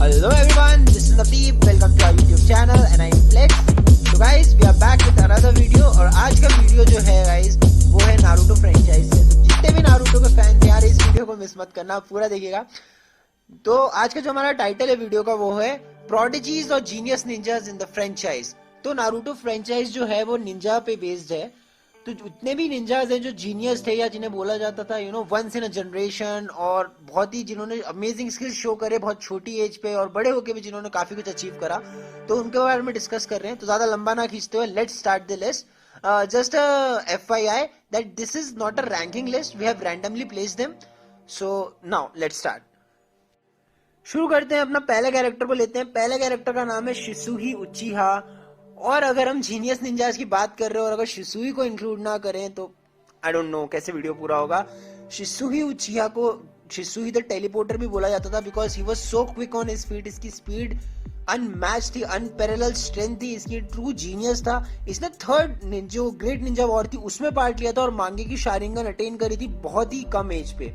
Hello everyone, this is Navdeep. Welcome to our YouTube channel and I'm Flex. So guys, we are back with another video और आज का video जो है guys वो है Naruto franchise से। तो जितने भी नारुतो के फैन थे यार इस वीडियो को मिस मत करना, पूरा देखिएगा। तो आज का जो हमारा टाइटल है वीडियो का वो है प्रोडिजीज और genius ninjas in the franchise. तो नारुतो फ्रेंचाइज जो है वो निंजा पे बेस्ड है। तो उतने भी निंजाज हैं जो जीनियस थे या जिन्हें बोला जाता था वंस इन अ जनरेशन, और बहुत ही जिन्होंने अमेजिंग स्किल्स शो करे बहुत छोटी एज पे, और बड़े होके भी जिन्होंने काफी कुछ अचीव करा, तो उनके बारे में डिस्कस कर रहे हैं। तो ज्यादा लंबा ना खींचते हुए let's start the list. Just FYI that this is not a ranking list, we have randomly placed them. So now let's start. शुरू करते हैं, अपना पहले कैरेक्टर को लेते हैं। पहले कैरेक्टर का नाम है शिसुही उचिहा। और अगर हम जीनियस निंजास की बात कर रहे हो और अगर शिसुही को इंक्लूड ना करें तो आई डोंट नो कैसे वीडियो पूरा होगा। शिसुही उचिहा को शिसुही द टेलीपोर्टर भी बोला जाता था because he was so quick on his feet. इसकी स्पीड अनमैच्ड थी, अनपैरेलल स्ट्रेंथ थी, इसकी ट्रू जीनियस था। इसने थर्ड जो ग्रेट निंजा वॉर थी उसमें पार्ट लिया था और मांगे की शारिंगन अटेन करी थी बहुत ही कम एज पे।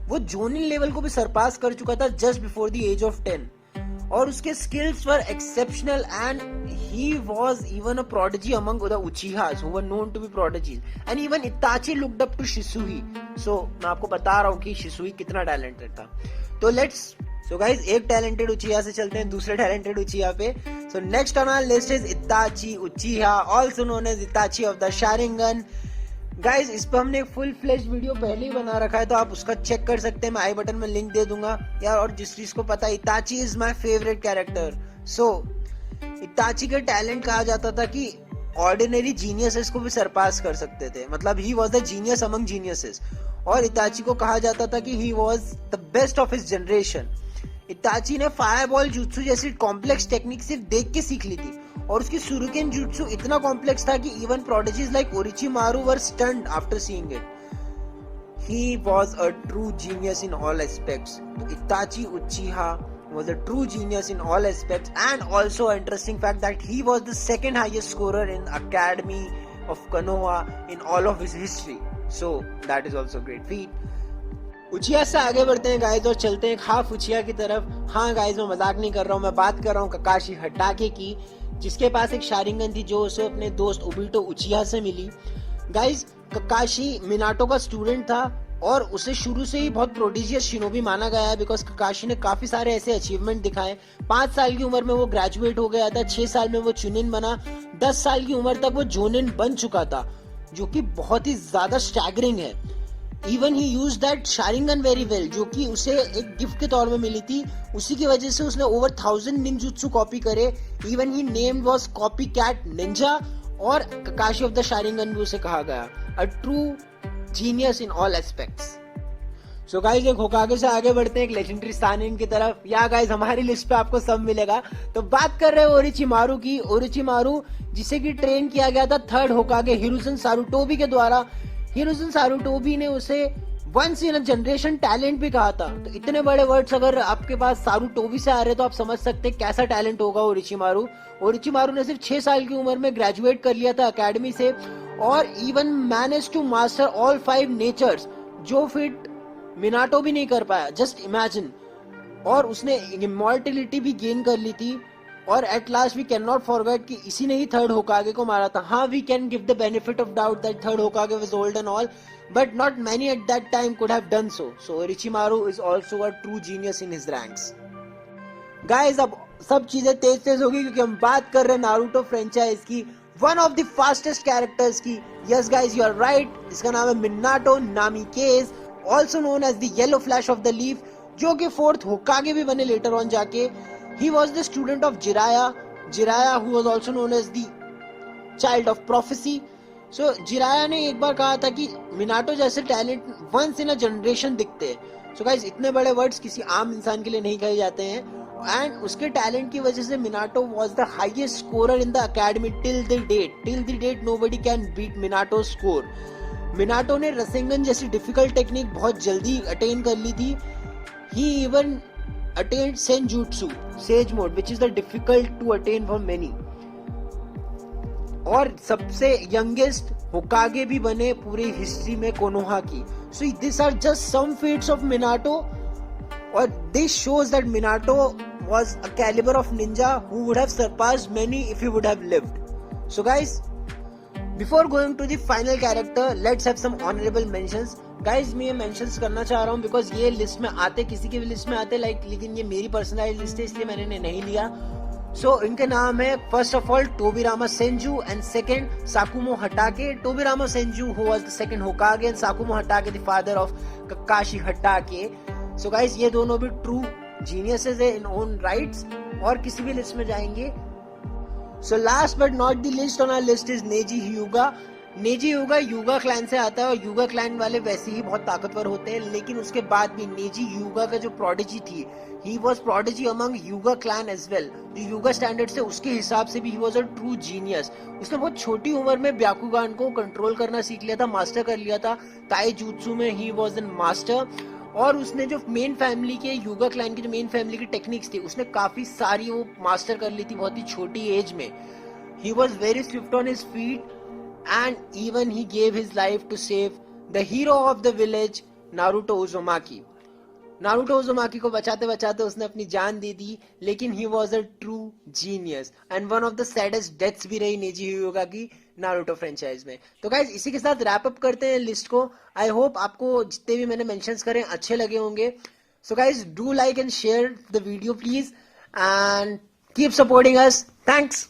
वो जोनिन लेवल को भी सरपास कर चुका था just before the age of 10, और उसके skills were exceptional and he was even a prodigy among the Uchihas who were known to be prodigies and even Itachi looked up to Shisui. So मैं आपको बता रहा हूँ कि शिसुही कितना talented था। तो सो गाइज एक टैलेंटेड उचिहा से चलते हैं दूसरे टैलेंटेड उचिहा पे। So next on our list is Itachi Uchiha, also known as Itachi of the Sharingan. Guys इस पर हमने एक फुल फ्लेश वीडियो पहले ही बना रखा है, तो आप उसका चेक कर सकते हैं, मैं आई बटन में लिंक दे दूंगा यार। और जिस चीज को पता है, इताची इज माय फेवरेट कैरेक्टर। सो इताची का टैलेंट कहा जाता था कि ऑर्डिनरी जीनियसेस को भी सरपास कर सकते थे, मतलब he was the genius among geniuses. और इताची को कहा जाता था कि he was the best of his generation. इताची ने फायरबॉल जुत्सु जैसी कॉम्प्लेक्स टेक्निक सिर्फ देख के सीख ली थी, और उसकी शुरुकेन जुत्सु इतना कॉम्प्लेक्स था कि even prodigies like Orochimaru were stunned after seeing it. He was a true genius in all aspects. Itachi Uchiha was a true genius in all aspects, and also an interesting fact that he was the second highest scorer in Academy of Konoha in all of his history. So that is also great feat. उचिहा से आगे बढ़ते हैं guys और चलते हैं half उचिहा की तरफ। हाँ गाइस, मैं मजाक नहीं कर रहा हूँ, मैं बात कर रहा हूँ ककाशी हटाके की, जिसके पास एक शारिंगन थी जो उसे अपने दोस्त ओबिटो उचिहा से मिली। गाइस ककाशी मिनाटो का स्टूडेंट था और उसे शुरू से ही बहुत प्रोडिजियस शिनोबी माना गया है बिकॉज ककाशी ने काफी सारे ऐसे अचीवमेंट दिखाए। 5 साल की उम्र में वो ग्रेजुएट हो गया था, 6 साल में वो चुनिन बना, 10 साल की उम्र तक वो जोनिन बन चुका था, जो कि बहुत ही ज्यादा स्टैगरिंग है। Even he use that Sharingan very well, जो कि उसे एक गिफ्ट के तौर में मिली थी। उसी की वजह से उसने ओवर 1000 निंजुत्सु कॉपी करे। Even he named was copy cat ninja, और ककाशी ऑफ द शारिंगन भी उसे कहा गया a true genius in all aspects. So guys एक होकागे से आगे बढ़ते हैं एक लेजेंडरी सानिन की तरफ। या गाइस हमारी लिस्ट पे आपको सब मिलेगा। तो बात कर रहे हैं ओरिचिमारू की। ओरिचिमारू जिसे कि ट्रेन किया गया था थर्ड होकागे हिरुzen सारुटोबी के द्वारा। हिरुzen सारुटोबी ने उसे once in a generation talent भी कहा था। तो इतने बड़े वर्ड्स अगर आपके पास सारुटोबी से आ रहे तो आप समझ सकते हैं कैसा टैलेंट होगा ओरिचिमारू। ओरिचिमारू ने सिर्फ 6 साल की उम्र में ग्रेजुएट कर लिया था अकेडमी से, और even manage to master all 5 natures, जो फिट मिनाटो भी नहीं कर पाया, जस्ट इमेजिन। और उसने इमॉर्टलिटी भी गेन कर ली थी। और at last we can not forget कि इसी ने ही थर्ड होकागे को मारा था। हाँ, we can give the benefit of doubt that third Hokage was old and all, but not many at that time could have done so. So Orochimaru is also a true genius in his ranks. Guys अब सब चीजें तेज होगी क्योंकि हम बात कर रहे हैं नारुतो फ्रेंचाइज की, one of the fastest characters की। Yes guys, you are right, इसका नाम है Minato Namikaze, also known as the yellow flash of the leaf, जो कि 4th होकागे भी बने लेटर ऑन जाके। He was the student of Jiraiya who was also known as the child of prophecy. So Jiraiya ने एक बार कहा था कि मिनाटो जैसे talent once in a generation दिखते हैं। So guys इतने बड़े वर्ड्स किसी आम इंसान के लिए नहीं कहे जाते हैं, एंड उसके टैलेंट की वजह से Minato was the highest scorer in the academy till the date nobody can beat Minato's score. Minato ने रसेंगन जैसी डिफिकल्ट टेक्निक बहुत जल्दी अटेन कर ली थी। He even attained senjutsu sage mode which is the difficult to attain for many, और सबसे youngest होकागे भी बने पूरी हिस्ट्री में कोनोहा की। So this are just some feats of Minato, और this shows that Minato was a caliber of ninja who would have surpassed many if he would have lived. So guys, before going to the final character, let's have some honorable mentions. Guys, मैं ये mentions करना चाह रहा हूँ because ये list में आते, किसी की भी list में आते like, लेकिन ये मेरी personal list है इसलिए मैंने इन्हें नहीं लिया. So इनके नाम है first of all Tobirama Senju and second Sakumo Hatake. Tobirama Senju who was the second Hokage and Sakumo Hatake the father of Kakashi Hatake. So guys, ये दोनों भी true geniuses है in own rights और किसी भी list में जाएंगे. So last but not the least on our list is Neji Hyuga. Naezy yoga yoga clan से आता है और यूगा क्लैन वाले वैसे ही बहुत ताकतवर होते हैं, लेकिन उसके बाद भी नेजी यूगा का जो प्रोडिजी थी, he was prodigy among Hyuga clan as well. जो यूगा स्टैंडर्ड से उसके हिसाब से भी he was a true genius. उसने बहुत छोटी उम्र में ब्याकुगान को कंट्रोल करना सीख लिया था, मास्टर कर लिया था. ताई जूत्सु में ही वॉज एन मास्टर. और उसने जो मेन फैमिली के यूगा क्लैन की जो मेन फैमिली की टेक्निक्स थी उसने काफी सारी वो मास्टर कर ली थी बहुत ही छोटी एज में. He was very Swift on his feet and even he gave his life to save the hero of the village, Naruto Uzumaki. Naruto Uzumaki को बचाते बचाते उसने अपनी जान दे दी, लेकिन he was a true genius and one of the saddest deaths भी रही नेजी हियुगा की नारुतो फ्रेंचाइज में. तो गाइज इसी के साथ रैप अप करते हैं लिस्ट को. आई होप आपको जितने भी मैंने मेंशंस करे अच्छे लगे होंगे. So guys do like and share the video please and keep supporting us. Thanks.